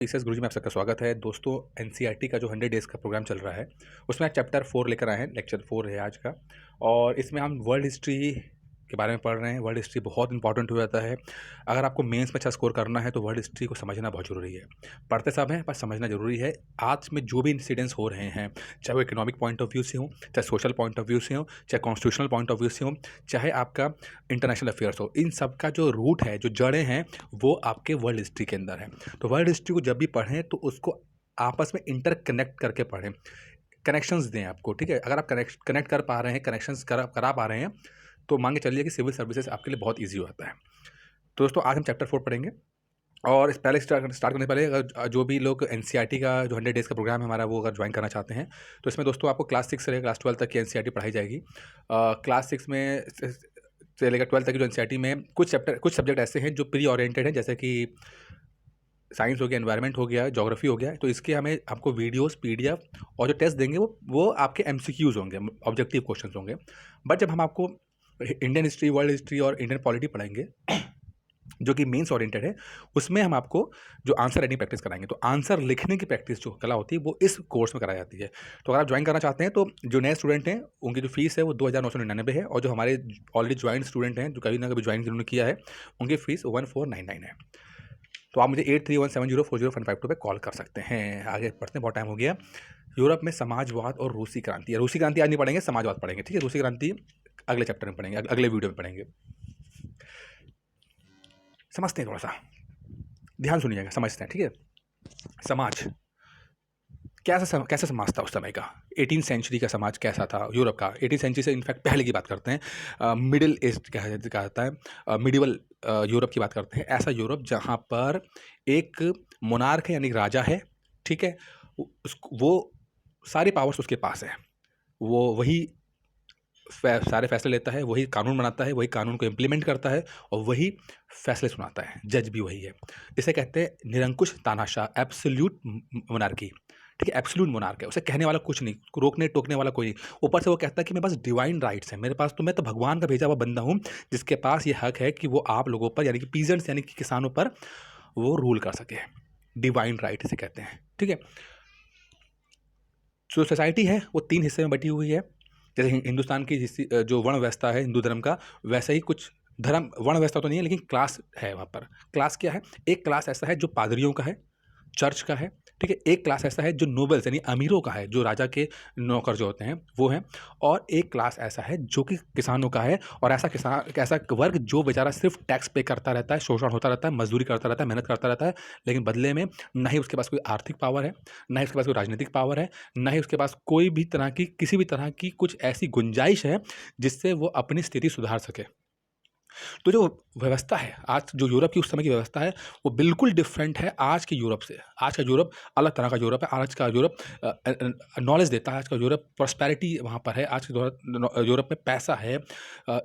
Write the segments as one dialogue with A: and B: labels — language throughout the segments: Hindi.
A: पीसीएस गुरुजी में आप सबका स्वागत है। दोस्तों, एनसीईआरटी का जो 100 डेज़ का प्रोग्राम चल रहा है, उसमें आज चैप्टर 4 लेकर आए हैं। लेक्चर 4 है आज का और इसमें हम वर्ल्ड हिस्ट्री के बारे में पढ़ रहे हैं। वर्ल्ड हिस्ट्री बहुत इंपॉर्टेंट हो जाता है। अगर आपको मेंस में अच्छा स्कोर करना है तो वर्ल्ड हिस्ट्री को समझना बहुत ज़रूरी है। पढ़ते सब हैं पर समझना ज़रूरी है। आज में जो भी इंसिडेंट्स हो रहे हैं, चाहे वो इकोनॉमिक पॉइंट ऑफ व्यू से हो, चाहे सोशल पॉइंट ऑफ व्यू से हो, चाहे कॉन्स्टिट्यूशनल पॉइंट ऑफ व्यू से हो, चाहे आपका इंटरनेशनल अफेयर्स हो, इन सब का जो रूट है, जो जड़ें हैं, वो आपके वर्ल्ड हिस्ट्री के अंदर है। तो वर्ल्ड हिस्ट्री को जब भी पढ़ें तो उसको आपस में इंटरकनेक्ट करके पढ़ें, कनेक्शंस दें आपको, ठीक है? अगर आप कनेक्ट कर पा रहे हैं, कनेक्शंस करा पा रहे हैं, तो मान के चलिए कि सिविल सर्विसेज आपके लिए बहुत ईजी हो जाता है। तो दोस्तों, आज हम चैप्टर 4 पढ़ेंगे और इस पहले स्टार्ट करने से पहले अगर जो भी लोग एनसीईआरटी का जो 100 डेज़ का प्रोग्राम है हमारा, वो अगर ज्वाइन करना चाहते हैं, तो इसमें दोस्तों आपको क्लास 6 से लेकर क्लास 12 तक की एनसीईआरटी पढ़ाई जाएगी। क्लास 6 में से लेकर 12 तक की जो एनसीईआरटी में कुछ सब्जेक्ट ऐसे हैं जो प्री ओरिएंटेड हैं, जैसे कि साइंस हो गया, एनवायरनमेंट हो गया, ज्योग्राफी हो गया। तो इसके हमें आपको वीडियोस, पीडीएफ और जो टेस्ट देंगे वो आपके एमसीक्यूज होंगे, ऑब्जेक्टिव क्वेश्चंस होंगे। बट जब हम आपको इंडियन हिस्ट्री, वर्ल्ड हिस्ट्री और इंडियन पॉलिटी पढ़ाएंगे जो कि मेंस ओरिएंटेड है, उसमें हम आपको जो आंसर राइटिंग प्रैक्टिस कराएंगे। तो आंसर लिखने की प्रैक्टिस जो कला होती है वो इस कोर्स में कराई जाती है। तो अगर आप ज्वाइन करना चाहते हैं तो जो नए स्टूडेंट हैं उनकी जो फीस है वो 2999 है, और जो हमारे ऑलरेडी ज्वाइन स्टूडेंट हैं, जो कभी ना कभी ज्वाइन जिन्होंने किया है, उनकी फीस 1499 है। तो आप मुझे 8317040552 पे कॉल कर सकते हैं। आगे बढ़ते हैं, बहुत टाइम हो गया। यूरोप में समाजवाद और रूसी क्रांति। रूसी क्रांति आज नहीं पढ़ेंगे, समाजवाद पढ़ेंगे, ठीक है? रूसी क्रांति अगले चैप्टर में पढ़ेंगे, अगले वीडियो में पढ़ेंगे। समझते हैं, थोड़ा सा ध्यान सुनिएगा, समझते हैं, ठीक है? समाज कैसा समाज था उस समय का? 18th सेंचुरी का समाज कैसा था यूरोप का? 18th सेंचुरी से इनफैक्ट पहले की बात करते हैं, मिडिल ईस्ट कहा जाता है, मिडिवल यूरोप की बात करते हैं। ऐसा यूरोप जहाँ पर एक मोनार्क है, यानी राजा है, ठीक है? वो सारी पावर्स उसके पास है। वो वही सारे फैसले लेता है, वही कानून बनाता है, वही कानून को इम्प्लीमेंट करता है और वही फैसले सुनाता है। जज भी वही है। इसे कहते हैं निरंकुश तानाशाह, एब्सोल्यूट मोनार्की, ठीक है? एब्सोल्यूट मोनार्क है, उसे कहने वाला कुछ नहीं, रोकने टोकने वाला कोई नहीं। ऊपर से वो कहता है कि मेरे पास डिवाइन राइट्स हैं, मेरे पास तो मैं तो भगवान का भेजा हुआ बंदा हूँ, जिसके पास ये हक है कि वो आप लोगों पर, यानी कि पीजेंट्स यानी कि किसानों पर, वो रूल कर सके। डिवाइन राइट इसे कहते हैं, ठीक है? जो सोसाइटी है वो 3 हिस्से में बटी हुई है। जैसे हिंदुस्तान की जो वर्ण व्यवस्था है हिंदू धर्म का, वैसे ही कुछ धर्म वर्ण व्यवस्था तो नहीं है, लेकिन क्लास है वहाँ पर। क्लास क्या है? एक क्लास ऐसा है जो पादरियों का है, चर्च का है, ठीक है? एक क्लास ऐसा है जो नोबल्स यानी अमीरों का है, जो राजा के नौकर जो होते हैं वो हैं। और एक क्लास ऐसा है जो कि किसानों का है, और ऐसा वर्ग जो बेचारा सिर्फ टैक्स पे करता रहता है, शोषण होता रहता है, मजदूरी करता रहता है, मेहनत करता रहता है, लेकिन बदले में ना ही उसके पास कोई आर्थिक पावर है, ना ही उसके पास कोई राजनीतिक पावर है, ना ही उसके पास कोई भी तरह की, किसी भी तरह की कुछ ऐसी गुंजाइश है जिससे वो अपनी स्थिति सुधार सके। तो जो व्यवस्था है आज, जो यूरोप की उस समय की व्यवस्था है, वो बिल्कुल डिफरेंट है आज के यूरोप से। आज का यूरोप अलग तरह का यूरोप है। आज का यूरोप नॉलेज देता है, आज का यूरोप प्रॉस्पेरिटी वहाँ पर है। आज के यूरोप में पैसा है,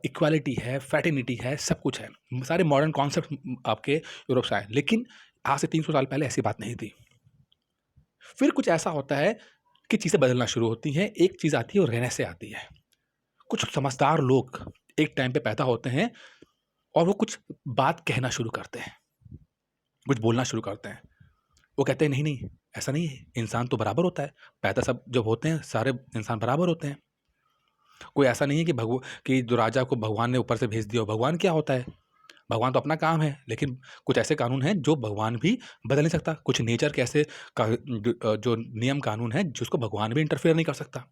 A: इक्वालिटी है, फ्रेटर्निटी है, सब कुछ है। सारे मॉडर्न कॉन्सेप्ट आपके यूरोप से आए, लेकिन आज से 300 साल पहले ऐसी बात नहीं थी। फिर कुछ ऐसा होता है कि चीज़ें बदलना शुरू होती हैं। एक चीज़ आती है और रहने से आती है। कुछ समझदार लोग एक टाइम पे पैदा होते हैं और वो कुछ बात कहना शुरू करते हैं, कुछ बोलना शुरू करते हैं। वो कहते हैं, नहीं, ऐसा नहीं है, इंसान तो बराबर होता है। पैदा सब जब होते हैं, सारे इंसान बराबर होते हैं। कोई ऐसा नहीं है कि जो राजा को भगवान ने ऊपर से भेज दिया हो। भगवान क्या होता है? भगवान तो अपना काम है, लेकिन कुछ ऐसे कानून हैं जो भगवान भी बदल नहीं सकता। कुछ नेचर के ऐसे जो नियम कानून हैं जिसको भगवान भी इंटरफेयर नहीं कर सकता।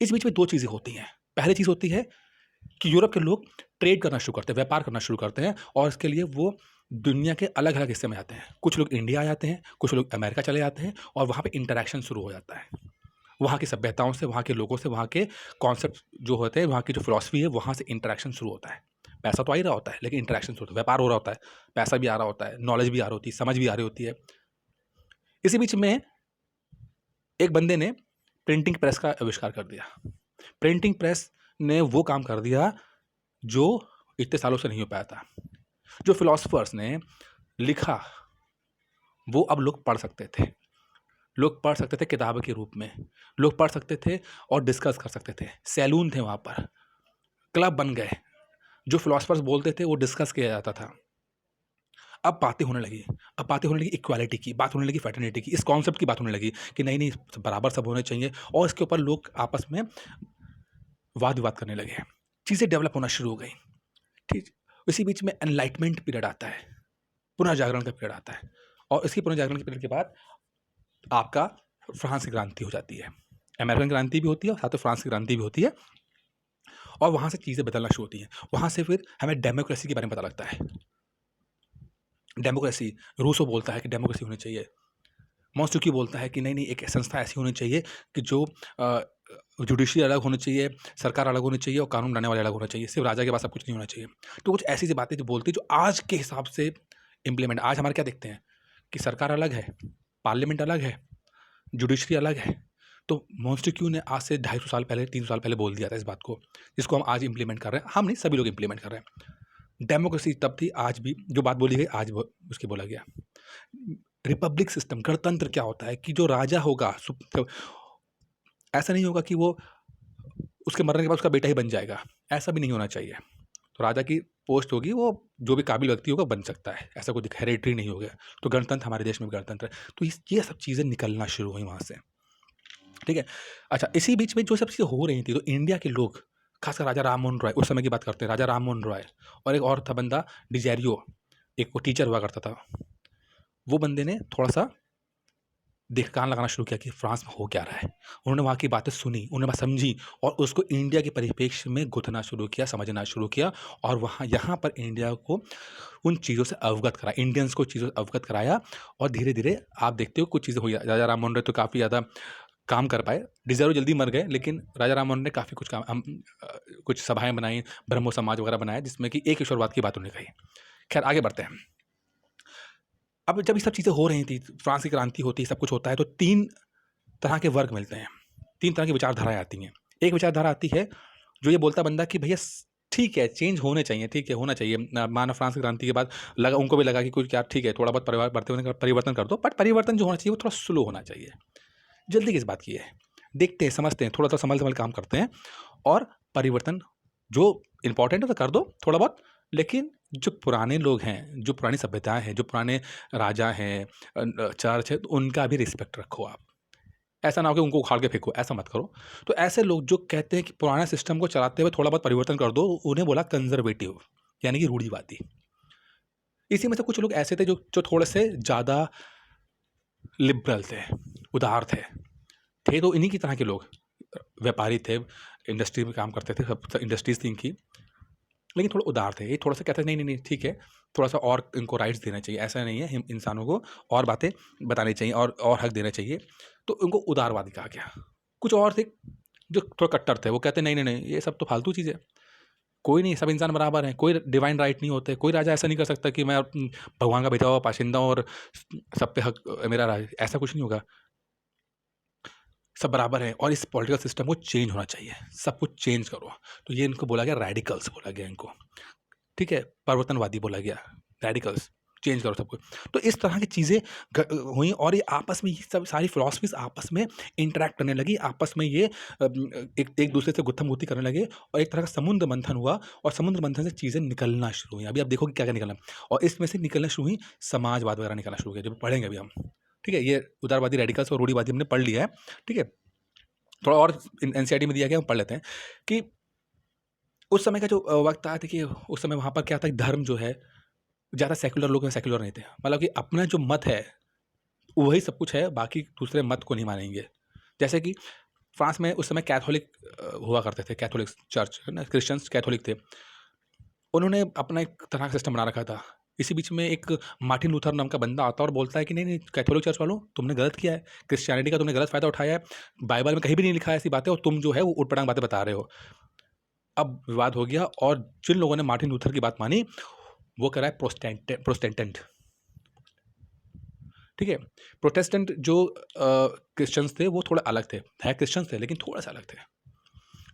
A: इस बीच में 2 चीज़ें होती हैं। पहली चीज़ होती है कि यूरोप के लोग ट्रेड करना शुरू करते हैं, व्यापार करना शुरू करते हैं, और इसके लिए वो दुनिया के अलग-अलग हिस्से में जाते हैं। कुछ लोग इंडिया आ जाते हैं, कुछ लोग अमेरिका चले जाते हैं, और वहाँ पे इंटरैक्शन शुरू हो जाता है। वहाँ की सभ्यताओं से, वहाँ के लोगों से, वहाँ के कॉन्सेप्ट जो होते हैं, वहाँ की जो फिलॉसफी है, वहाँ से इंटरैक्शन शुरू होता है। पैसा तो आ ही रहा होता है, लेकिन इंटरैक्शन शुरू होता है, व्यापार हो रहा होता है, पैसा भी आ रहा होता है, नॉलेज भी आ रही होती है, समझ भी आ रही होती है। इसी बीच में एक बंदे ने प्रिंटिंग प्रेस का आविष्कार कर दिया। प्रिंटिंग प्रेस ने वो काम कर दिया जो इतने सालों से नहीं हो पाया था। जो फिलोसफर्स ने लिखा वो अब लोग पढ़ सकते थे। लोग पढ़ सकते थे किताब के रूप में, लोग पढ़ सकते थे और डिस्कस कर सकते थे। सैलून थे वहाँ पर, क्लब बन गए, जो फिलोसफर्स बोलते थे वो डिस्कस किया जाता था। अब बातें होने लगी, अब बातें होने लगी इक्वालिटी की, बात होने लगी फ्रेटर्निटी की, इस कॉन्सेप्ट की बात होने लगी कि नहीं, नहीं बराबर सब होने चाहिए और इसके ऊपर लोग आपस में वाद-विवाद करने लगे। चीज़ें डेवलप होना शुरू हो गई, ठीक? इसी बीच में एनलाइटमेंट पीरियड आता है, पुनर्जागरण का पीरियड आता है और इसकी पुनर्जागरण के पीरियड के बाद आपका फ्रांस की क्रांति हो जाती है। अमेरिकन क्रांति भी होती है और साथ में फ्रांस की क्रांति भी होती है और वहाँ से चीज़ें बदलना शुरू होती हैं। वहाँ से फिर हमें डेमोक्रेसी के बारे में पता लगता है। डेमोक्रेसी, रूसो बोलता है कि डेमोक्रेसी होनी चाहिए। मॉन्टेस्क्यू बोलता है कि नहीं, नहीं एक संस्था ऐसी होनी चाहिए कि जो जुडिशरी अलग होनी चाहिए, सरकार अलग होनी चाहिए और कानून बनाने वाले अलग होना चाहिए। सिर्फ़ राजा के पास सब कुछ नहीं होना चाहिए। तो कुछ ऐसी-सी बातें जो बोलती है जो आज के हिसाब से इम्प्लीमेंट आज हमारे क्या देखते हैं कि सरकार अलग है, पार्लियामेंट अलग है, जुडिशरी अलग है। तो मॉन्टेस्क्यू ने आज से 250 साल पहले, 300 साल पहले बोल दिया था इस बात को, जिसको हम आज इम्प्लीमेंट कर रहे हैं। हम नहीं, सभी लोग इम्प्लीमेंट कर रहे हैं। डेमोक्रेसी तब थी, आज भी जो बात बोली गई आज वो उसकी बोला गया। रिपब्लिक सिस्टम, गणतंत्र क्या होता है कि जो राजा होगा ऐसा नहीं होगा कि वो उसके मरने के बाद उसका बेटा ही बन जाएगा, ऐसा भी नहीं होना चाहिए। तो राजा की पोस्ट होगी, वो जो भी काबिल व्यक्ति होगा बन सकता है, ऐसा कोई हेरेडिटरी नहीं हो गया। तो गणतंत्र हमारे देश में भी गणतंत्र है। तो ये सब चीज़ें निकलना शुरू हुई वहाँ से, ठीक है? अच्छा, इसी बीच में जो सब चीज़ें हो रही थी, तो इंडिया के लोग, खासकर राजा राम मोहन रॉय, उस समय की बात करते हैं, राजा राम मोहन रॉय और एक और था बंदा डिजेरियो, एक वो टीचर हुआ करता था। वो बंदे ने थोड़ा-सा कान लगाना शुरू किया कि फ्रांस में हो क्या रहा है। उन्होंने वहाँ की बातें सुनी, उन्होंने बात समझी और उसको इंडिया के परिप्रेक्ष्य में गुँथना शुरू किया, समझना शुरू किया और वहाँ यहाँ पर इंडिया को उन चीज़ों से अवगत कराया, इंडियंस को चीज़ों से अवगत कराया और धीरे-धीरे आप देखते हो कुछ चीज़ें हुई। राजा राम मोहन रॉय तो काफ़ी ज़्यादा काम कर पाए, डिज़र्व जल्दी मर गए, लेकिन राजा राम मोहन ने काफ़ी कुछ काम कुछ सभाएँ बनाई, ब्रह्मो समाज वगैरह बनाया, जिसमें कि एक ईश्वरवाद की बात उन्होंने कही। खैर आगे बढ़ते हैं। अब जब ये सब चीज़ें हो रही थी, फ्रांस की क्रांति होती है, सब कुछ होता है, तो 3 तरह के वर्ग मिलते हैं, 3 तरह की विचारधाराएँ आती हैं। एक विचारधारा आती है, जो ये बोलता बंदा कि भैया ठीक है, चेंज होने चाहिए, ठीक है, होना चाहिए। मानो फ्रांस की क्रांति के बाद लगा उनको भी लगा कि कुछ यार ठीक है, थोड़ा बहुत परिवर्तन कर दो, बट परिवर्तन जो होना चाहिए, वो थोड़ा स्लो होना चाहिए। जल्दी किस बात की है? देखते हैं, समझते हैं, थोड़ा-सा संभल-संभल काम करते हैं और परिवर्तन जो इम्पोर्टेंट है, तो कर दो थोड़ा बहुत, लेकिन जो पुराने लोग हैं, जो पुरानी सभ्यताएँ हैं, जो पुराने राजा हैं, चर्च है, तो उनका भी रिस्पेक्ट रखो आप। ऐसा ना हो कि उनको उखाड़ के फेंको, ऐसा मत करो। तो ऐसे लोग जो कहते हैं कि पुराने सिस्टम को चलाते हुए थोड़ा बहुत परिवर्तन कर दो, उन्हें बोला कंज़र्वेटिव, यानी कि रूढ़िवादी। इसी में से कुछ लोग ऐसे थे जो थोड़े से ज़्यादा लिबरल थे, उदार थे। थे तो इन्हीं की तरह के लोग, व्यापारी थे, इंडस्ट्री में काम करते थे, सब इंडस्ट्रीज़ थी इनकी, लेकिन थोड़े उदार थे। ये थोड़ा-सा कहते थे नहीं, नहीं, नहीं ठीक है, थोड़ा-सा और इनको राइट्स देना चाहिए, ऐसा नहीं है, हिम इंसानों को और बातें बतानी चाहिए और हक देना चाहिए, तो उनको उदारवादी कहा गया। कुछ और थे जो थोड़ा कट्टर थे, वो कहते नहीं, नहीं, नहीं, ये सब तो फालतू चीज़ है। कोई नहीं, सब इंसान बराबर हैं, कोई डिवाइन राइट नहीं होते, कोई राजा ऐसा नहीं कर सकता कि मैं भगवान का भेजा हुआ बाशिंदा हूँ और सब पे हक मेरा राज, ऐसा कुछ नहीं होगा। सब बराबर हैं और इस पॉलिटिकल सिस्टम को चेंज होना चाहिए, सब कुछ चेंज करो। तो ये इनको बोला गया, रेडिकल्स बोला गया इनको, ठीक है? परिवर्तनवादी बोला गया, रेडिकल्स, चेंज करो सब कुछ। तो इस तरह की चीज़ें हुई और ये आपस में ये सब सारी फिलॉसफीज़ आपस में इंटरैक्ट करने लगी, आपस में ये एक दूसरे से गुत्थम-गुत्ती करने लगे और एक तरह का समुद्र मंथन हुआ और समुद्र मंथन से चीज़ें निकलना शुरू हुई। अभी आप देखोगे क्या-क्या निकलना और इसमें से निकलना शुरू हुई, समाजवाद वगैरह निकलना शुरू हो गया, जो पढ़ेंगे अभी हम, ठीक है? ये उदारवादी, रेडिकल्स और रूढ़िवादी हमने पढ़ लिया है, ठीक है? थोड़ा और एनसीईआरटी में दिया गया, हम पढ़ लेते हैं कि उस समय का जो वक़्त था, देखिए उस समय वहाँ पर क्या था कि धर्म जो है, ज़्यादा सेक्युलर लोग सेक्युलर नहीं थे। मतलब कि अपना जो मत है, वही सब कुछ है, बाकी दूसरे मत को नहीं मानेंगे। जैसे कि फ्रांस में उस समय कैथोलिक हुआ करते थे, कैथोलिक चर्च है ना, क्रिश्चियंस कैथोलिक थे। उन्होंने अपना एक तरह का सिस्टम बना रखा था। इसी बीच में एक मार्टिन लूथर नाम का बंदा आता है और बोलता है कि नहीं, नहीं कैथोलिक चर्च वालों, तुमने गलत किया है, क्रिश्चियनिटी का तुमने गलत फ़ायदा उठाया है, बाइबल में कहीं भी नहीं लिखा है ऐसी बातें और तुम जो है वो ऊट-पटांग बातें बता रहे हो। अब विवाद हो गया और जिन लोगों ने मार्टिन लूथर की बात मानी, वो कह रहा है प्रोटेस्टेंट, ठीक है? प्रोटेस्टेंट जो क्रिश्चियंस थे वो थोड़ा अलग थे, है क्रिश्चियंस थे लेकिन थोड़ा-सा अलग थे।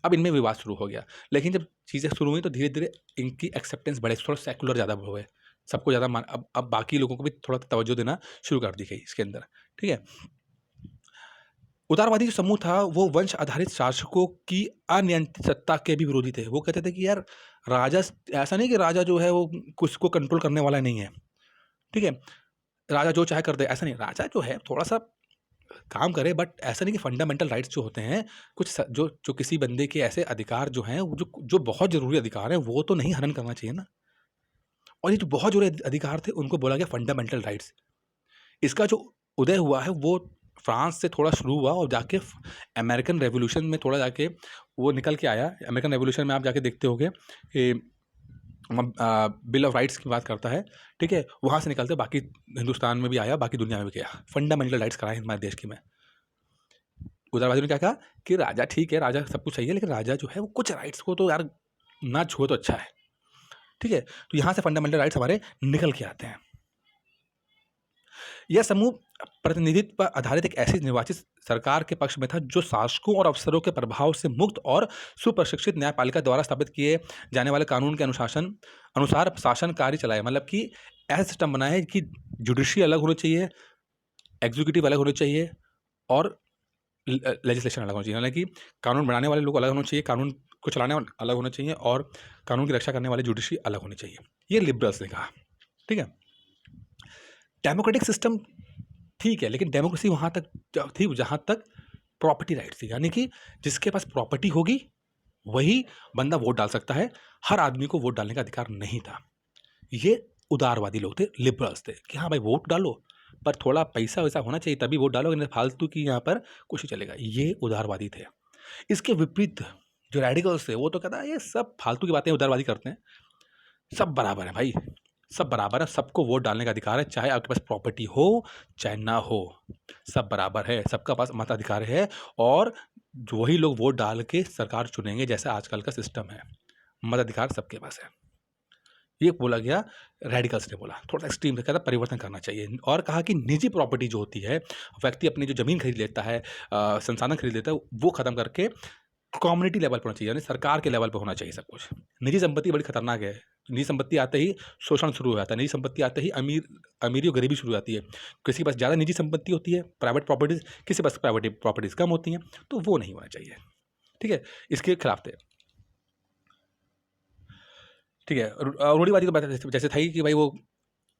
A: अब इनमें विवाद शुरू हो गया, लेकिन जब चीज़ें शुरू हुई तो धीरे-धीरे इनकी एक्सेप्टेंस बढ़े, थोड़ा सेक्युलर ज़्यादा हो गए। सबको ज़्यादा मान अब बाकी लोगों को भी थोड़ा तवज्जो देना शुरू कर दी गई इसके अंदर, ठीक है? उदारवादी जो समूह था वो वंश आधारित शासकों की अनियंत्रित सत्ता के भी विरोधी थे। वो कहते थे कि यार राजा ऐसा नहीं कि राजा जो है वो कुछ को कंट्रोल करने वाला नहीं है। ठीक है? राजा जो चाहे कर दे, ऐसा नहीं। राजा जो है थोड़ा-सा काम करे, बट ऐसा नहीं कि फंडामेंटल राइट्स जो होते हैं, कुछ जो किसी बंदे के ऐसे अधिकार जो हैं, वो जो जो बहुत ज़रूरी अधिकार हैं, वो तो नहीं हनन करना चाहिए ना। और ये जो बहुत ज़रूरी अधिकार थे, उनको बोला गया फंडामेंटल राइट्स। इसका जो उदय हुआ है, वो फ्रांस से थोड़ा शुरू हुआ और जाके अमेरिकन रेवोल्यूशन में थोड़ा जाके वो निकल के आया। अमेरिकन रेवोल्यूशन में आप जाके देखते होंगे कि बिल ऑफ राइट्स की बात करता है, ठीक है? वहाँ से निकलते बाकी हिंदुस्तान में भी आया, बाकी दुनिया में भी गया। फंडामेंटल राइट्स कराए हमारे देश की में। उदारवादियों ने क्या कहा कि राजा ठीक है, राजा सब कुछ सही है, लेकिन राजा जो है वो कुछ राइट्स को तो यार ना छुए तो अच्छा है, ठीक है? तो यहाँ से फंडामेंटल राइट्स हमारे निकल के आते हैं। यह समूह प्रतिनिधित्व पर आधारित एक ऐसी निर्वाचित सरकार के पक्ष में था जो शासकों और अफसरों के प्रभाव से मुक्त और सुप्रशिक्षित न्यायपालिका द्वारा स्थापित किए जाने वाले कानून के अनुसार शासन कार्य चलाए। मतलब कि ऐसा सिस्टम बना है कि जुडिशरी अलग होनी चाहिए, एग्जीक्यूटिव अलग होनी चाहिए और लेजिस्लेशन अलग होना चाहिए। यानी कि कानून बनाने वाले लोग अलग होने चाहिए, कानून को चलाने वाले अलग होने चाहिए और कानून की रक्षा करने वाले जुडिशरी अलग होनी चाहिए। ये लिबरल्स ने कहा, ठीक है? डेमोक्रेटिक सिस्टम ठीक है, लेकिन डेमोक्रेसी वहाँ तक थी जहाँ तक प्रॉपर्टी राइट्स थी। यानी कि जिसके पास प्रॉपर्टी होगी वही बंदा वोट डाल सकता है, हर आदमी को वोट डालने का अधिकार नहीं था। ये उदारवादी लोग थे, लिबरल्स थे कि हाँ भाई वोट डालो, पर थोड़ा पैसा वैसा होना चाहिए तभी वोट डालो, नहीं फालतू की यहाँ पर कुछ ही चलेगा। ये उदारवादी थे। इसके विपरीत जो रेडिकल्स थे वो तो कहता है ये सब फालतू की बातें उदारवादी करते हैं, सब बराबर है भाई, सब बराबर है, सबको वोट डालने का अधिकार है, चाहे आपके पास प्रॉपर्टी हो चाहे ना हो, सब बराबर है, सबका पास मताधिकार है और वही लोग वोट डाल के सरकार चुनेंगे जैसा आजकल का सिस्टम है। मताधिकार सबके पास है। ये बोला गया, रेडिकल्स ने बोला, थोड़ा एक्सट्रीम से कहता परिवर्तन करना चाहिए और कहा कि निजी प्रॉपर्टी जो होती है, व्यक्ति अपनी जो ज़मीन खरीद लेता है, संसाधन खरीद लेता है, वो ख़त्म करके कम्युनिटी लेवल पर होना चाहिए, यानी सरकार के लेवल पर होना चाहिए सब कुछ। निजी संपत्ति बड़ी खतरनाक है। निजी संपत्ति आते ही शोषण शुरू हो जाता है, निजी संपत्ति आते ही अमीरी और गरीबी शुरू हो जाती है। किसी के पास ज़्यादा निजी संपत्ति होती है, प्राइवेट प्रॉपर्टीज़, किसी के पास प्राइवेट प्रॉपर्टीज़ कम होती हैं, तो वो नहीं होना चाहिए, ठीक है? इसके खिलाफ थे, ठीक है? रूढ़िवादी तो बात जैसे था ही कि भाई वो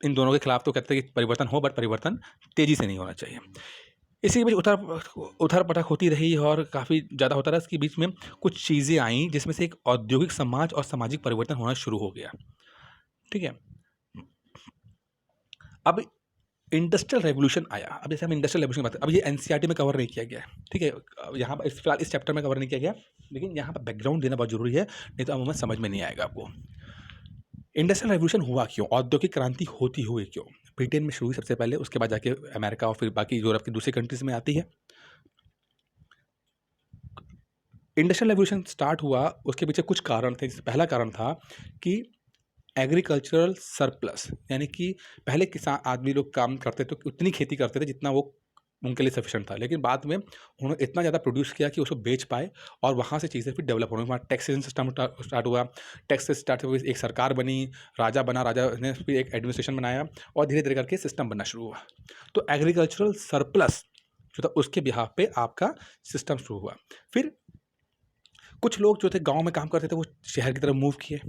A: इन दोनों के खिलाफ तो कहते हैं कि परिवर्तन हो, बट परिवर्तन तेज़ी से नहीं होना चाहिए। इसी के बीच उथल-पथल होती रही और काफ़ी ज़्यादा होता रहा। इसके बीच में कुछ चीज़ें आईं जिसमें से एक औद्योगिक समाज और सामाजिक परिवर्तन होना शुरू हो गया, ठीक है? अब इंडस्ट्रियल रेवोल्यूशन आया। अब जैसे हम इंडस्ट्रियल रेवोल्यूशन की बात, अब ये एनसीईआरटी में कवर नहीं किया गया है, ठीक है? यहाँ पर फिलहाल इस चैप्टर में कवर नहीं किया गया, लेकिन यहाँ पर बैकग्राउंड देना बहुत ज़रूरी है, नहीं तो अमूमन समझ में नहीं आएगा आपको। इंडस्ट्रियल रेवोल्यूशन हुआ क्यों? औद्योगिक क्रांति होती हुई क्यों? ब्रिटेन में शुरू हुई सबसे पहले, उसके बाद जाके अमेरिका और फिर बाकी यूरोप की दूसरी कंट्रीज़ में आती है। इंडस्ट्रियल रेवोल्यूशन स्टार्ट हुआ, उसके पीछे कुछ कारण थे। जैसे पहला कारण था कि एग्रीकल्चरल सरप्लस, यानी कि पहले किसान आदमी लोग काम करते तो उतनी खेती करते थे जितना वो उनके लिए सफिशिएंट था, लेकिन बाद में उन्होंने इतना ज़्यादा प्रोड्यूस किया कि उसको बेच पाए और वहाँ से चीज़ें फिर डेवलप होने, वहाँ टैक्सेशन सिस्टम स्टार्ट हुआ, टैक्स से स्टार्ट हुई, एक सरकार बनी, राजा बना, राजा ने फिर एक एडमिनिस्ट्रेशन बनाया और धीरे धीरे करके सिस्टम बनना शुरू हुआ। तो एग्रीकल्चरल सरप्लस जो था उसके बिहाफ पे आपका सिस्टम शुरू हुआ। फिर कुछ लोग जो थे गाँव में काम करते थे वो शहर की तरफ मूव किए।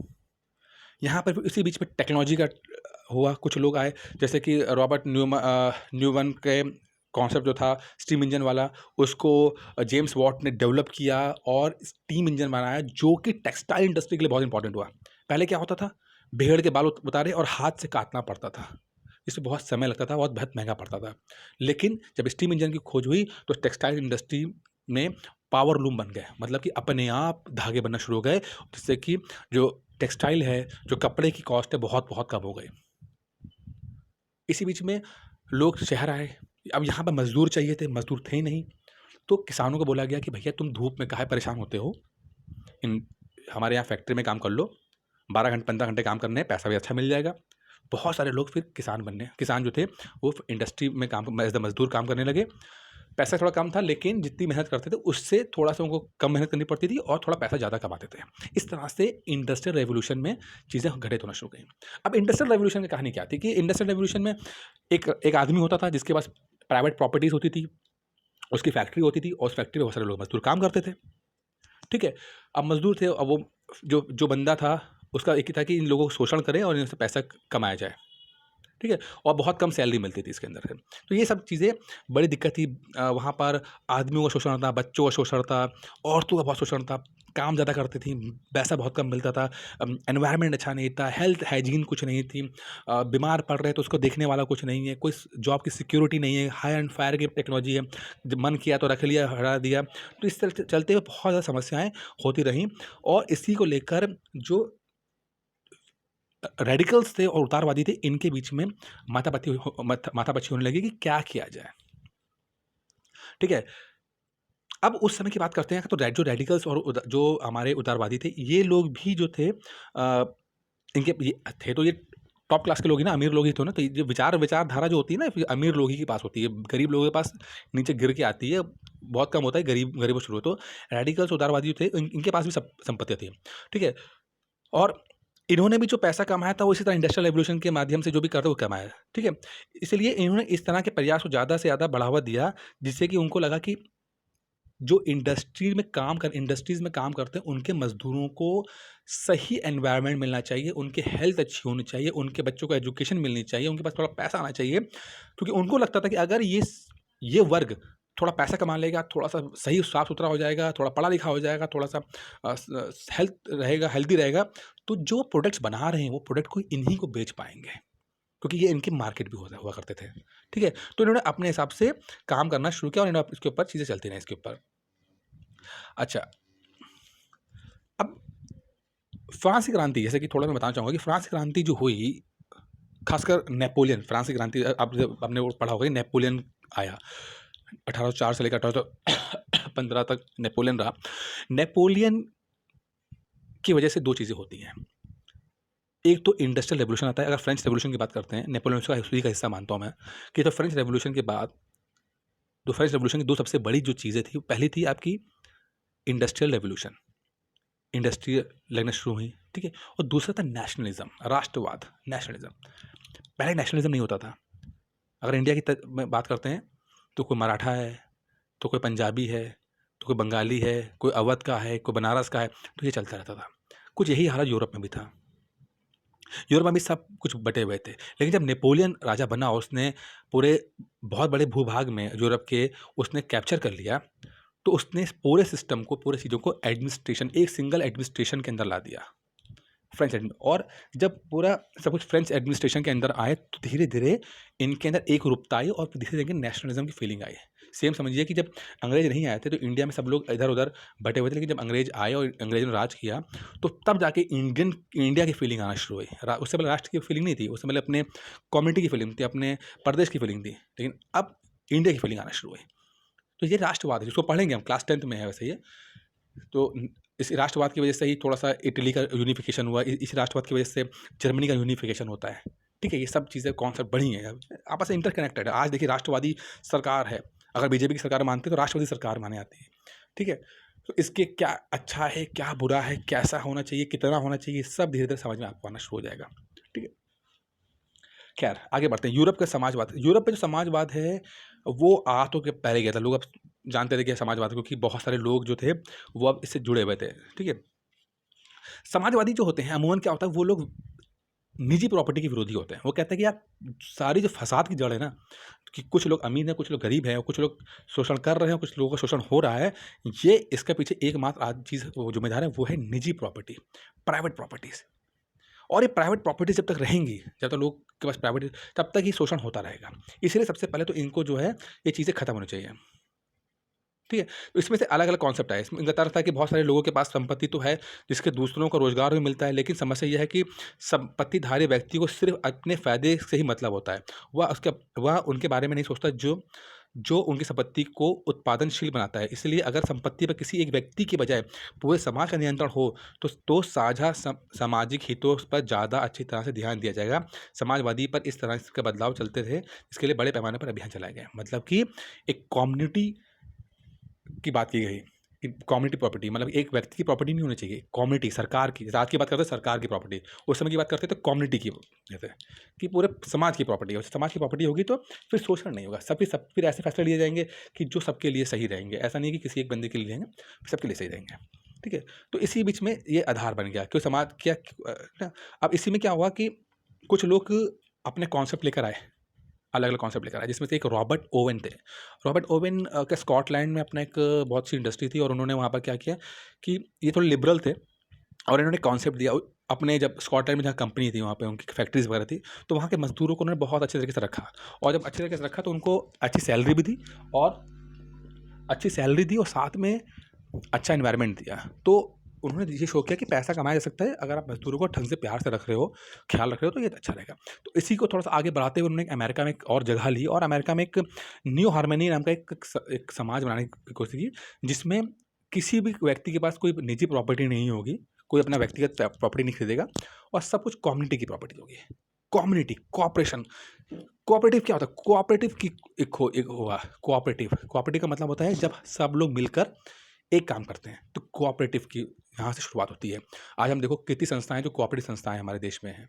A: यहाँ पर इसी बीच में टेक्नोलॉजी का हुआ, कुछ लोग आए जैसे कि रॉबर्ट न्यूमन के कॉन्सेप्ट जो था स्टीम इंजन वाला, उसको जेम्स वॉट ने डेवलप किया और स्टीम इंजन बनाया जो कि टेक्सटाइल इंडस्ट्री के लिए बहुत इंपॉर्टेंट हुआ। पहले क्या होता था, भेड़ के बाल उतारे और हाथ से काटना पड़ता था, इसमें बहुत समय लगता था, बहुत महंगा पड़ता था। लेकिन जब स्टीम इंजन की खोज हुई तो टेक्सटाइल इंडस्ट्री में पावर लूम बन गए, मतलब कि अपने आप धागे बनना शुरू हो गए, जिससे कि जो टेक्सटाइल है, जो कपड़े की कॉस्ट है, बहुत बहुत कम हो गई। इसी बीच में लोग शहर आए। अब यहाँ पर मज़दूर चाहिए थे, मज़दूर थे ही नहीं, तो किसानों को बोला गया कि भैया तुम धूप में काहे परेशान होते हो, इन हमारे यहाँ फैक्ट्री में काम कर लो, 12 घंटे 15 घंटे काम करने हैं, पैसा भी अच्छा मिल जाएगा। बहुत सारे लोग फिर किसान जो थे वो इंडस्ट्री में काम एज द मज़दूर काम करने लगे। पैसा थोड़ा कम था, लेकिन जितनी मेहनत करते थे उससे थोड़ा-सा उनको कम मेहनत करनी पड़ती थी और थोड़ा पैसा ज़्यादा कमाते थे। इस तरह से इंडस्ट्रियल रेवोल्यूशन में चीज़ें घटित होना शुरू हो गईं। अब इंडस्ट्रियल रेवोल्यूशन की कहानी क्या थी कि इंडस्ट्रियल रेवोल्यूशन में एक आदमी होता था जिसके पास प्राइवेट प्रॉपर्टीज़ होती थी, उसकी फैक्ट्री होती थी और उस फैक्ट्री में बहुत सारे लोग मज़दूर काम करते थे, ठीक है? अब मज़दूर थे, अब वो जो बंदा था उसका एक ही था कि इन लोगों को शोषण करें और इनसे पैसा कमाया जाए। ठीक है? और बहुत कम सैलरी मिलती थी इसके अंदर से। तो ये सब चीज़ें बड़ी दिक्कत थी। वहाँ पर आदमियों का शोषण था, बच्चों का शोषण था, औरतों का बहुत शोषण था, काम ज़्यादा करती थी, पैसा बहुत कम मिलता था, एनवायरनमेंट अच्छा नहीं था, हेल्थ हाइजीन कुछ नहीं थी, बीमार पड़ रहे हैं तो उसको देखने वाला कुछ नहीं है, कोई जॉब की सिक्योरिटी नहीं है, हायर एंड फायर की टेक्नोलॉजी है, जब मन किया तो रख लिया, हटा दिया। तो इस चलते चलते हुए बहुत ज़्यादा समस्याएँ होती रहीं और इसी को लेकर जो रेडिकल्स थे और उदारवादी थे, इनके बीच में माथापच्ची होने लगी कि क्या किया जाए, ठीक है? अब उस समय की बात करते हैं तो जो रेडिकल्स और जो हमारे उदारवादी थे, ये लोग भी जो थे इनके ये थे तो ये टॉप क्लास के लोग ही ना, अमीर लोग ही थे ना, तो ये जो विचारधारा जो होती है ना, फिर अमीर लोग ही के पास होती है, गरीब लोगों के पास नीचे गिर के आती है, बहुत कम होता है, गरीबों से शुरू। तो रेडिकल्स उदारवादी थे, इनके पास भी सब संपत्तियाँ थी, ठीक है? और इन्होंने भी जो पैसा कमाया था वो इसी तरह इंडस्ट्रियल रेवोल्यूशन के माध्यम से जो भी करते वो कमाया, ठीक है? इसलिए इन्होंने इस तरह के प्रयास को ज़्यादा से ज़्यादा बढ़ावा दिया, जिससे कि उनको लगा कि जो इंडस्ट्रीज़ में काम करते हैं, उनके मज़दूरों को सही एनवायरनमेंट मिलना चाहिए, उनकी हेल्थ अच्छी होनी चाहिए, उनके बच्चों को एजुकेशन मिलनी चाहिए, उनके पास थोड़ा पैसा आना चाहिए। क्योंकि उनको लगता था कि अगर ये वर्ग थोड़ा पैसा कमा लेगा, थोड़ा-सा सही साफ-सुथरा हो जाएगा, थोड़ा पढ़ा-लिखा हो जाएगा, थोड़ा-सा हेल्दी रहेगा, तो जो प्रोडक्ट्स बना रहे हैं, वो प्रोडक्ट को इन्हीं को बेच पाएँगे। क्योंकि ये इनके मार्केट भी हुआ करते थे, ठीक है? तो इन्होंने अपने हिसाब से काम करना शुरू किया और इन्होंने इसके ऊपर चीज़ें चलती रहीं इसके ऊपर। अच्छा, अब फ्रांस की क्रांति, जैसे कि थोड़ा मैं बताना चाहूँगा कि फ्रांस की क्रांति जो हुई, खासकर नेपोलियन, फ्रांस की क्रांति आपने वो पढ़ा होगा कि नेपोलियन आया। 1804 से लेकर 1815 तक नेपोलियन रहा। नेपोलियन की वजह से 2 चीज़ें होती हैं। एक तो इंडस्ट्रियल रेवोल्यूशन आता है, अगर फ्रेंच रेवोल्यूशन की बात करते हैं, नेपोलियन उसका उसी का हिस्सा मानता हूँ मैं, कि तो फ्रेंच रेवोल्यूशन के बाद, तो फ्रेंच रेवोल्यूशन की 2 सबसे बड़ी जो चीज़ें थी, पहली थी आपकी इंडस्ट्रियल रेवोल्यूशन। इंडस्ट्री लगना शुरू हुई, ठीक है? और दूसरा था नेशनलिज्म, राष्ट्रवाद, नेशनलिज्म। पहले नेशनलिज्म नहीं होता था। अगर इंडिया की में बात करते हैं, तो कोई मराठा है, तो कोई पंजाबी है, तो कोई बंगाली है, कोई अवध का है, कोई बनारस का है, तो ये चलता रहता था। कुछ यही हालत यूरोप में भी था। यूरोप में भी सब कुछ बटे हुए थे। लेकिन जब नेपोलियन राजा बना, उसने पूरे बहुत बड़े भूभाग में यूरोप के उसने कैप्चर कर लिया, तो उसने इस पूरे सिस्टम को, पूरे चीज़ों को एक सिंगल एडमिनिस्ट्रेशन के अंदर ला दिया। और जब पूरा सब कुछ फ्रेंच एडमिनिस्ट्रेशन के अंदर आए, तो धीरे-धीरे इनके अंदर एकरूपता आई और धीरे-धीरे नेशनलिज्म की फीलिंग आई। सेम समझिए कि जब अंग्रेज़ नहीं आए थे, तो इंडिया में सब लोग इधर-उधर बटे हुए थे, लेकिन जब अंग्रेज़ आए और अंग्रेज़ों ने राज किया, तो तब जाके इंडिया की फीलिंग आना शुरू हुई। उससे पहले राष्ट्र की फीलिंग नहीं थी, उससे पहले अपने कम्युनिटी की फीलिंग थी, अपने प्रदेश की फीलिंग थी, लेकिन अब इंडिया की फीलिंग आना शुरू हुई। तो ये राष्ट्रवाद है, जिसको पढ़ेंगे हम, क्लास 10th में है वैसे ये। तो इस राष्ट्रवाद की वजह से ही थोड़ा-सा इटली का यूनिफ़िकेशन हुआ, इस राष्ट्रवाद की वजह से जर्मनी का यूनिफ़िकेशन होता है। ठीक है? ये सब चीज़ें कॉन्सेप्ट बढ़ी हैं, आपस में इंटरकनेक्टेड है। आज देखिए राष्ट्रवादी सरकार है, अगर बीजेपी की सरकार मानते हैं तो राष्ट्रवादी सरकार माने जाती है। ठीक है? तो इसके क्या अच्छा है, क्या बुरा है, कैसा होना चाहिए, कितना होना चाहिए, सब धीरे-धीरे समझ में आपको आना शुरू हो जाएगा। ठीक है? खैर आगे बढ़ते हैं। यूरोप का समाजवाद, यूरोप में जो समाजवाद है वो आ तो के पहले गया था। लोग अब जानते थे कि समाजवाद, क्योंकि बहुत सारे लोग जो थे वो अब इससे जुड़े हुए थे। ठीक है? समाजवादी जो होते हैं अमूमन क्या होता है, वो लोग निजी प्रॉपर्टी के विरोधी होते हैं। वो कहते हैं कि यार सारी जो फसाद की जड़ है ना, कि कुछ लोग अमीर हैं, कुछ लोग गरीब हैं, और कुछ लोग शोषण कर रहे हैं, कुछ लोगों का शोषण हो रहा है, ये इसके पीछे एकमात्र आज चीज़ वो ज़िम्मेदार है, वो है निजी प्रॉपर्टी, प्राइवेट प्रॉपर्टीज़। और ये प्राइवेट प्रॉपर्टी जब तक रहेंगी, जब तक लोग के पास प्राइवेट, तब तक ही शोषण होता रहेगा। इसलिए सबसे पहले तो इनको जो है, ये चीज़ें खत्म होनी चाहिए। ठीक है? तो इसमें से अलग-अलग कॉन्सेप्ट आए। इसमें इनका अर्थ था कि बहुत सारे लोगों के पास संपत्ति तो है, जिसके दूसरों को रोज़गार भी मिलता है, लेकिन समस्या ये है कि संपत्तिधारी व्यक्ति को सिर्फ़ अपने फ़ायदे से ही मतलब होता है। वह उनके बारे में नहीं सोचता जो जो उनकी संपत्ति को उत्पादनशील बनाता है। इसलिए अगर संपत्ति पर किसी एक व्यक्ति की बजाय पूरे समाज का नियंत्रण हो, तो साझा सामाजिक हितों पर ज़्यादा अच्छी तरह से ध्यान दिया जाएगा। समाजवादी पर इस तरह के बदलाव चलते थे, इसके लिए बड़े पैमाने पर अभियान चलाए गए। मतलब कि एक कम्युनिटी की बात की गई कि कम्युनिटी प्रॉपर्टी, मतलब एक व्यक्ति की प्रॉपर्टी नहीं होनी चाहिए, कम्युनिटी, सरकार की। आज की बात करते हैं सरकार की प्रॉपर्टी, उस समय की बात करते हैं तो कम्युनिटी की, जैसे कि पूरे समाज की प्रॉपर्टी है। समाज की प्रॉपर्टी होगी तो फिर शोषण नहीं होगा, सब फिर ऐसे फैसले लिए जाएंगे कि जो सबके लिए सही रहेंगे। ऐसा नहीं कि किसी एक बंदे के लिए लेंगे, सबके लिए सही रहेंगे। ठीक है? तो इसी बीच में ये आधार बन गया, क्यों समाज क्या अब इसी में क्या हुआ कि कुछ लोग अपने कॉन्सेप्ट लेकर आए, अलग अलग कॉन्सेप्ट लेकर आए, जिसमें से एक रॉबर्ट ओवन थे। रॉबर्ट ओवन का स्कॉटलैंड में अपना एक बहुत सी इंडस्ट्री थी, और उन्होंने वहाँ पर क्या किया कि ये थोड़े लिबरल थे, और इन्होंने कॉन्सेप्ट दिया अपने, जब स्कॉटलैंड में जहाँ कंपनी थी वहाँ पे उनकी फैक्ट्रीज वगैरह थी, तो वहाँ के मजदूरों को उन्होंने बहुत अच्छे तरीके से रखा, और जब अच्छे तरीके से रखा तो उनको अच्छी सैलरी भी दी, और साथ में अच्छा इन्वायरमेंट दिया। तो उन्होंने ये शो किया कि पैसा कमाया जा सकता है अगर आप मजदूरों को ढंग से प्यार से रख रहे हो, ख्याल रख रहे हो, तो ये अच्छा रहेगा। तो इसी को थोड़ा सा आगे बढ़ाते हुए उन्होंने अमेरिका में एक और जगह ली, और अमेरिका में एक न्यू हार्मनी नाम का एक समाज बनाने की कोशिश की, जिसमें किसी भी व्यक्ति के पास कोई निजी प्रॉपर्टी नहीं होगी, कोई अपना व्यक्तिगत प्रॉपर्टी नहीं खरीदेगा, और सब कुछ कम्युनिटी की प्रॉपर्टी होगी। कम्युनिटी कोऑपरेशन, कोऑपरेटिव क्या होता है? कोऑपरेटिव की एक हुआ कोऑपरेटिव का मतलब होता है जब सब लोग मिलकर एक काम करते हैं, तो कोऑपरेटिव की यहाँ से शुरुआत होती है। आज हम देखो कितनी संस्थाएं जो कोऑपरेटिव संस्थाएं हमारे देश में हैं,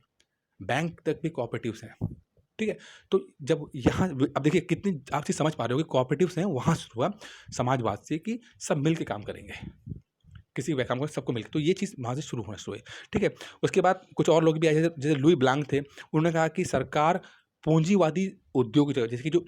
A: बैंक तक भी कोऑपरेटिव्स हैं, ठीक है। तो जब यहाँ अब देखिए कितनी आप चीज़ समझ पा रहे हो कि कोऑपरेटिव्स हैं, वहाँ से हुआ समाजवाद से कि सब मिल के काम करेंगे, किसी भी काम को सबको मिलकर, तो ये चीज़ वहाँ से शुरू होना शुरू हुई, ठीक है। उसके बाद कुछ और लोग भी आए, जैसे लुई ब्लांक थे, उन्होंने कहा कि सरकार पूंजीवादी उद्योग की जगह, जैसे कि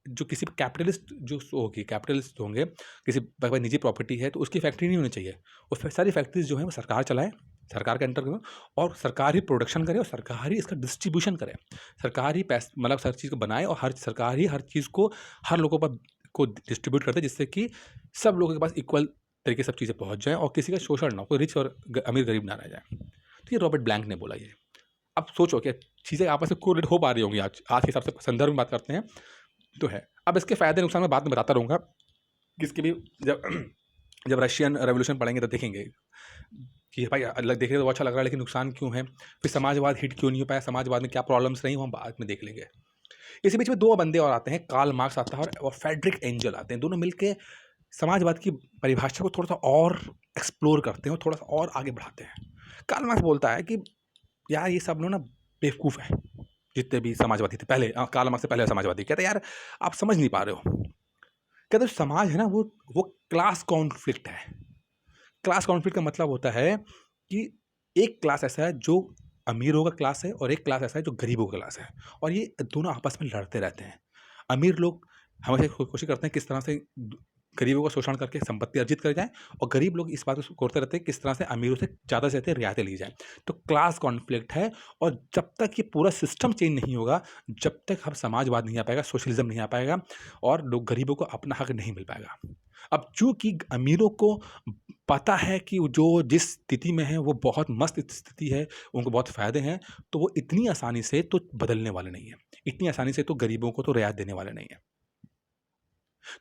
A: जो किसी कैपिटलिस्ट जो होगी, कैपिटलिस्ट होंगे, किसी पर निजी प्रॉपर्टी है तो उसकी फैक्ट्री नहीं होनी चाहिए, वो सारी फैक्ट्रीज जो है वो सरकार चलाए, सरकार के अंडर करें, और सरकार ही प्रोडक्शन करे, और सरकार ही इसका डिस्ट्रीब्यूशन करे, सरकार ही पैसा मतलब हर चीज़ को बनाए, और सरकार ही हर चीज़ को हर लोगों पर को डिस्ट्रीब्यूट करते, जिससे कि सब लोगों के पास इक्वल तरीके से सब चीज़ें पहुँच जाएँ, और किसी का शोषण ना हो, कोई रिच और अमीर गरीब ना रह जाए। तो ये रॉबर्ट ब्लैंक ने बोला ये। अब सोचो कि चीज़ें आपस में कोरिलेट हो पा रही होंगी आज के हिसाब से, संदर्भ में बात करते हैं तो है। अब इसके फ़ायदे नुकसान मैं बाद में बताता रहूँगा, किसके भी जब रशियन रेवोल्यूशन पढ़ेंगे तो देखेंगे कि भाई अलग देखेंगे तो अच्छा लग रहा है, लेकिन नुकसान क्यों है, फिर समाजवाद हिट क्यों नहीं हो पाया, समाजवाद में क्या प्रॉब्लम्स रही, वो हम बाद में देख लेंगे। इसी बीच में दो बंदे और आते हैं, कार्ल मार्क्स आता है और फ्रेडरिक एंजल आते हैं, दोनों मिलके समाजवाद की परिभाषा को थोड़ा सा और एक्सप्लोर करते हैं और थोड़ा सा और आगे बढ़ाते हैं। कार्ल मार्क्स बोलता है कि यार ये सब लोग ना बेवकूफ़ हैं, जितने भी समाजवादी थे पहले, कार्ल मार्क्स से पहले समाजवादी, कहते यार आप समझ नहीं पा रहे हो, कहते समाज है ना वो क्लास कॉन्फ्लिक्ट है। क्लास कॉन्फ्लिक्ट का मतलब होता है कि एक क्लास ऐसा है जो अमीरों का क्लास है, और एक क्लास ऐसा है जो गरीबों का क्लास है, और ये दोनों आपस में लड़ते रहते हैं। अमीर लोग हमेशा कोशिश करते हैं किस तरह से गरीबों का शोषण करके संपत्ति अर्जित कर जाएँ, और गरीब लोग इस बात को करते रहते हैं किस तरह से अमीरों से ज़्यादा से ज़्यादा रियायतें ली जाएँ। तो क्लास कॉन्फ्लिक्ट है, और जब तक ये पूरा सिस्टम चेंज नहीं होगा, जब तक हम समाजवाद नहीं आ पाएगा, सोशलिज़्म नहीं आ पाएगा, और लोग गरीबों को अपना हक नहीं मिल पाएगा। अब चूँकि अमीरों को पता है कि जो जिस स्थिति में है वो बहुत मस्त स्थिति है, उनको बहुत फ़ायदे हैं, तो वो इतनी आसानी से तो बदलने वाले नहीं हैं। इतनी आसानी से तो गरीबों को तो रियायत देने वाले नहीं हैं।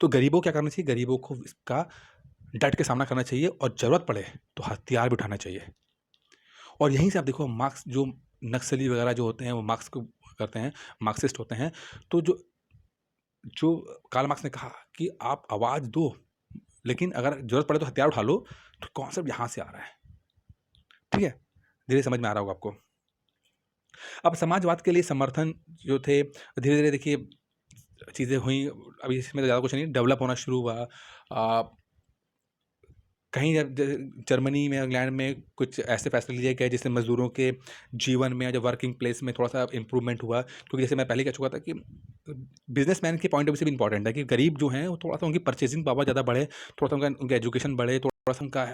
A: तो गरीबों को क्या करना चाहिए? गरीबों को इसका डट के सामना करना चाहिए, और ज़रूरत पड़े तो हथियार भी उठाना चाहिए। और यहीं से आप देखो मार्क्स जो नक्सली वगैरह जो होते हैं वो मार्क्स को करते हैं, मार्क्सिस्ट होते हैं। तो जो कार्ल मार्क्स ने कहा कि आप आवाज़ दो, लेकिन अगर ज़रूरत पड़े तो हथियार उठा लो, तो कॉन्सेप्ट यहाँ से आ रहा है, ठीक है? धीरे समझ में आ रहा होगा आपको। अब समाजवाद के लिए समर्थन जो थे, धीरे-धीरे देखिए चीज़ें हुई, अभी इसमें तो ज़्यादा कुछ नहीं, डेवलप होना शुरू हुआ। कहीं जर्मनी में, इंग्लैंड में कुछ ऐसे फैसले लिए गए जिससे मज़दूरों के जीवन में, जो वर्किंग प्लेस में थोड़ा सा इम्प्रूवमेंट हुआ, क्योंकि जैसे मैं पहले कह चुका था कि बिजनेसमैन के पॉइंट ऑफ व्यू से भी इंपॉर्टेंट है कि गरीब जो हैं वो थोड़ा सा उनकी परचेजिंग पावर ज़्यादा बढ़े, थोड़ा सा उनका एजुकेशन बढ़े, थोड़ा सा उनका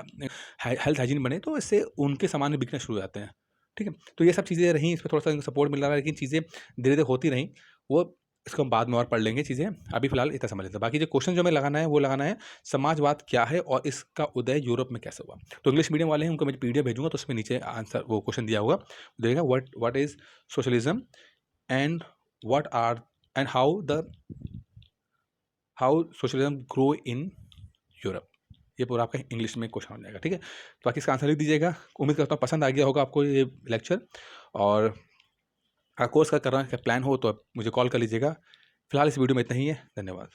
A: हेल्थ हाइजीन बने, तो इससे उनके सामान बिकने शुरू हो जाते हैं, ठीक है। तो ये सब चीज़ें रहीं, इस पर थोड़ा सा सपोर्ट मिल रहा है, लेकिन चीज़ें धीरे धीरे होती रहीं। वो इसको हम बाद में और पढ़ लेंगे चीज़ें, अभी फ़िलहाल इतना समझ लेते हैं। बाकी जो क्वेश्चन जो हमें लगाना है वो लगाना है, समाजवाद क्या है और इसका उदय यूरोप में कैसे हुआ। तो इंग्लिश मीडियम वाले हैं, उनको मैं पीडीएफ भेजूँगा, तो उसमें नीचे आंसर वो क्वेश्चन दिया होगा, देखिएगा what is socialism and what are and how socialism grow in Europe. ये पूरा आपका इंग्लिश में क्वेश्चन हो जाएगा, ठीक है। तो बाकी इसका आंसर लिख दीजिएगा। उम्मीद करता हूँ पसंद आ गया होगा आपको ये लेक्चर, और कोर्स का करने का प्लान हो तो आप मुझे कॉल कर लीजिएगा। फिलहाल इस वीडियो में इतना ही है। धन्यवाद।